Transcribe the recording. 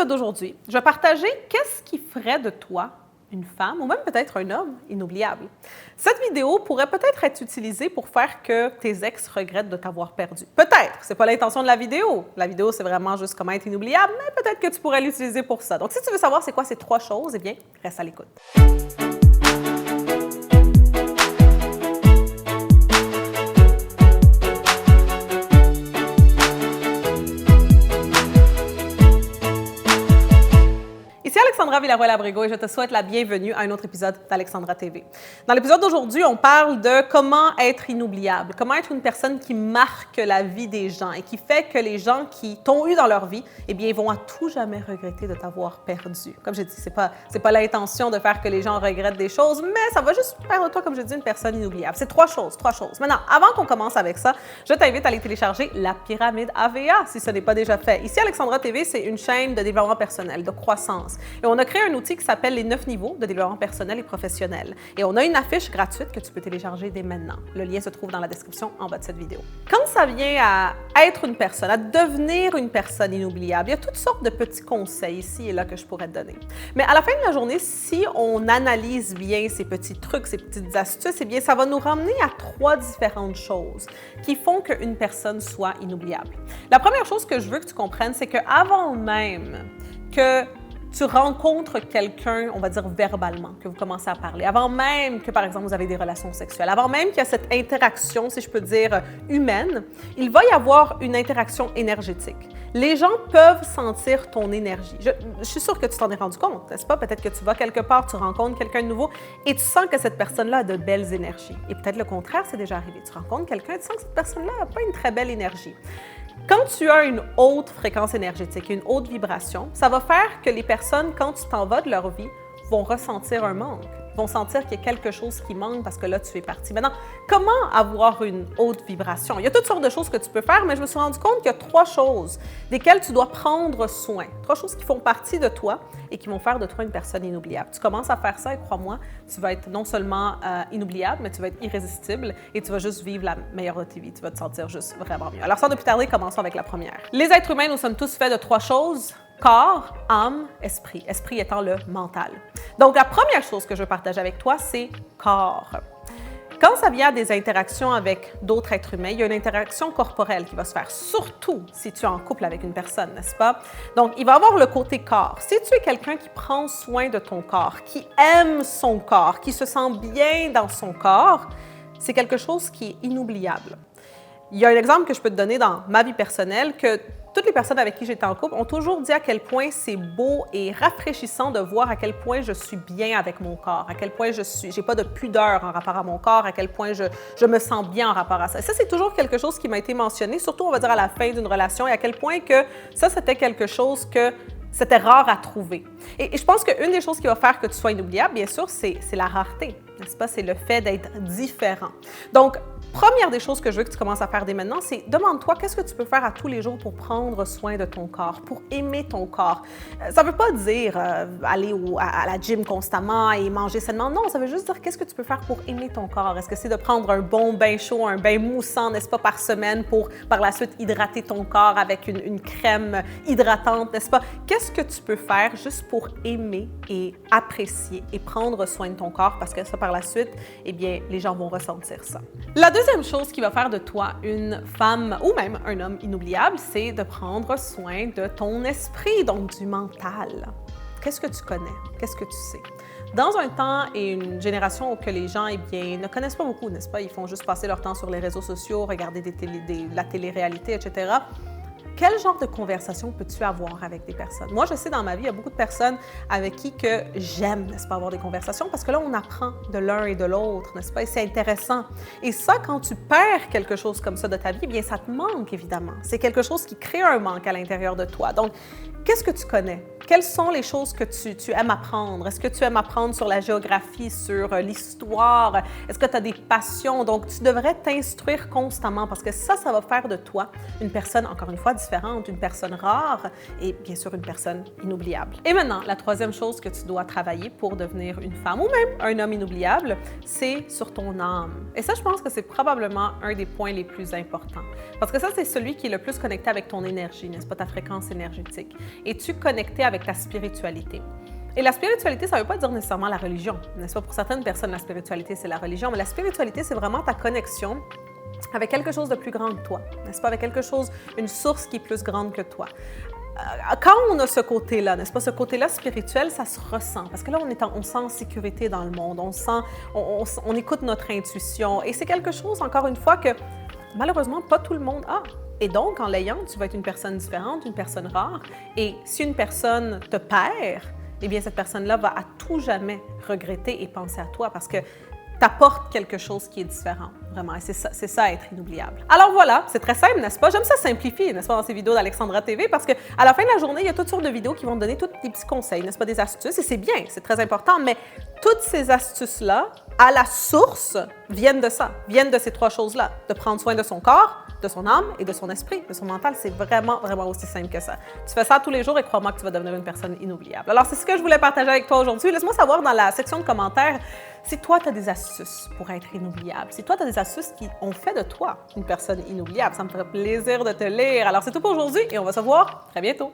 l'épisode d'aujourd'hui, je vais partager qu'est-ce qui ferait de toi une femme ou même peut-être un homme inoubliable. Cette vidéo pourrait peut-être être utilisée pour faire que tes ex regrettent de t'avoir perdu. Peut-être, c'est pas l'intention de la vidéo. La vidéo, c'est vraiment juste comment être inoubliable, mais peut-être que tu pourrais l'utiliser pour ça. Donc, si tu veux savoir c'est quoi ces 3 choses, eh bien, reste à l'écoute. Ici Alexandra Villaroy-Labrego et je te souhaite la bienvenue à un autre épisode d'Alexandra TV. Dans l'épisode d'aujourd'hui, on parle de comment être inoubliable, comment être une personne qui marque la vie des gens et qui fait que les gens qui t'ont eu dans leur vie, eh bien, ils vont à tout jamais regretter de t'avoir perdu. Comme je dis, c'est pas l'intention de faire que les gens regrettent des choses, mais ça va juste faire de toi, comme je dis, une personne inoubliable. C'est 3 choses. Maintenant, avant qu'on commence avec ça, je t'invite à aller télécharger la pyramide AVA si ce n'est pas déjà fait. Ici, Alexandra TV, c'est une chaîne de développement personnel, de croissance. Et on a créé un outil qui s'appelle les 9 niveaux de développement personnel et professionnel. Et on a une affiche gratuite que tu peux télécharger dès maintenant. Le lien se trouve dans la description en bas de cette vidéo. Quand ça vient à être une personne, à devenir une personne inoubliable, il y a toutes sortes de petits conseils ici et là que je pourrais te donner. Mais à la fin de la journée, si on analyse bien ces petits trucs, ces petites astuces, eh bien, ça va nous ramener à 3 différentes choses qui font qu'une personne soit inoubliable. La première chose que je veux que tu comprennes, c'est qu'avant même que tu rencontres quelqu'un, on va dire verbalement, que vous commencez à parler, avant même que, par exemple, vous avez des relations sexuelles, avant même qu'il y a cette interaction, si je peux dire, humaine, il va y avoir une interaction énergétique. Les gens peuvent sentir ton énergie. Je suis sûre que tu t'en es rendu compte, n'est-ce pas? Peut-être que tu vas quelque part, tu rencontres quelqu'un de nouveau et tu sens que cette personne-là a de belles énergies. Et peut-être le contraire, c'est déjà arrivé. Tu rencontres quelqu'un et tu sens que cette personne-là n'a pas une très belle énergie. Quand tu as une haute fréquence énergétique, une haute vibration, ça va faire que les personnes, quand tu t'en vas de leur vie, vont ressentir un manque, vont sentir qu'il y a quelque chose qui manque parce que là, tu es parti. Maintenant, comment avoir une haute vibration? Il y a toutes sortes de choses que tu peux faire, mais je me suis rendu compte qu'il y a 3 choses desquelles tu dois prendre soin. 3 choses qui font partie de toi et qui vont faire de toi une personne inoubliable. Tu commences à faire ça et crois-moi, tu vas être non seulement inoubliable, mais tu vas être irrésistible et tu vas juste vivre la meilleure de tes vies. Tu vas te sentir juste vraiment mieux. Alors sans plus tarder, commençons avec la première. Les êtres humains, nous sommes tous faits de 3 choses. Corps, âme, esprit. Esprit étant le mental. Donc, la première chose que je veux partager avec toi, c'est corps. Quand ça vient à des interactions avec d'autres êtres humains, il y a une interaction corporelle qui va se faire, surtout si tu es en couple avec une personne, n'est-ce pas? Donc, il va y avoir le côté corps. Si tu es quelqu'un qui prend soin de ton corps, qui aime son corps, qui se sent bien dans son corps, c'est quelque chose qui est inoubliable. Il y a un exemple que je peux te donner dans ma vie personnelle que toutes les personnes avec qui j'étais en couple ont toujours dit à quel point c'est beau et rafraîchissant de voir à quel point je suis bien avec mon corps, à quel point j'ai pas de pudeur en rapport à mon corps, à quel point je me sens bien en rapport à ça. Ça, c'est toujours quelque chose qui m'a été mentionné, surtout, on va dire, à la fin d'une relation, et à quel point que ça, c'était quelque chose que c'était rare à trouver. Et je pense qu'une des choses qui va faire que tu sois inoubliable, bien sûr, c'est la rareté, n'est-ce pas? C'est le fait d'être différent. Donc, première des choses que je veux que tu commences à faire dès maintenant, c'est demande-toi qu'est-ce que tu peux faire à tous les jours pour prendre soin de ton corps, pour aimer ton corps. Ça ne veut pas dire aller à la gym constamment et manger sainement. Non, ça veut juste dire qu'est-ce que tu peux faire pour aimer ton corps. Est-ce que c'est de prendre un bon bain chaud, un bain moussant, n'est-ce pas, par semaine pour par la suite hydrater ton corps avec une crème hydratante, n'est-ce pas? Qu'est-ce que tu peux faire juste pour aimer et apprécier et prendre soin de ton corps parce que ça, par la suite, eh bien, les gens vont ressentir ça. La deuxième chose qui va faire de toi une femme ou même un homme inoubliable, c'est de prendre soin de ton esprit, donc du mental. Qu'est-ce que tu connais? Qu'est-ce que tu sais? Dans un temps et une génération où que les gens, eh bien, ne connaissent pas beaucoup, n'est-ce pas? Ils font juste passer leur temps sur les réseaux sociaux, regarder la télé-réalité, etc. Quel genre de conversation peux-tu avoir avec des personnes? Moi, je sais, dans ma vie, il y a beaucoup de personnes avec qui que j'aime, n'est-ce pas, avoir des conversations parce que là, on apprend de l'un et de l'autre, n'est-ce pas? Et c'est intéressant. Et ça, quand tu perds quelque chose comme ça de ta vie, eh bien, ça te manque, évidemment. C'est quelque chose qui crée un manque à l'intérieur de toi. Donc, qu'est-ce que tu connais? Quelles sont les choses que tu aimes apprendre? Est-ce que tu aimes apprendre sur la géographie, sur l'histoire? Est-ce que tu as des passions? Donc, tu devrais t'instruire constamment parce que ça va faire de toi une personne, encore une fois, différente. différente, une personne rare et bien sûr une personne inoubliable. Et maintenant, la troisième chose que tu dois travailler pour devenir une femme ou même un homme inoubliable, c'est sur ton âme. Et ça, je pense que c'est probablement un des points les plus importants. Parce que ça, c'est celui qui est le plus connecté avec ton énergie, n'est-ce pas, ta fréquence énergétique. Es-tu connecté avec ta spiritualité? Et la spiritualité, ça ne veut pas dire nécessairement la religion, n'est-ce pas? Pour certaines personnes, la spiritualité, c'est la religion, mais la spiritualité, c'est vraiment ta connexion avec quelque chose de plus grand que toi, n'est-ce pas? Avec quelque chose, une source qui est plus grande que toi. Quand on a ce côté-là, n'est-ce pas? Ce côté-là spirituel, ça se ressent. Parce que là, on sent en sécurité dans le monde, on écoute notre intuition. Et c'est quelque chose, encore une fois, que malheureusement, pas tout le monde a. Et donc, en l'ayant, tu vas être une personne différente, une personne rare. Et si une personne te perd, eh bien, cette personne-là va à tout jamais regretter et penser à toi parce que t'apportes quelque chose qui est différent, vraiment. Et c'est ça, être inoubliable. Alors voilà, c'est très simple, n'est-ce pas? J'aime ça simplifier, n'est-ce pas, dans ces vidéos d'Alexandra TV parce qu'à la fin de la journée, il y a toutes sortes de vidéos qui vont te donner tous des petits conseils, n'est-ce pas, des astuces. Et c'est bien, c'est très important, mais toutes ces astuces-là, à la source, viennent de ça, viennent de ces trois choses-là. De prendre soin de son corps, de son âme et de son esprit, de son mental. C'est vraiment, vraiment aussi simple que ça. Tu fais ça tous les jours et crois-moi que tu vas devenir une personne inoubliable. Alors, c'est ce que je voulais partager avec toi aujourd'hui. Laisse-moi savoir dans la section de commentaires si toi, tu as des astuces pour être inoubliable. Si toi, tu as des astuces qui ont fait de toi une personne inoubliable. Ça me ferait plaisir de te lire. Alors, c'est tout pour aujourd'hui et on va se voir très bientôt.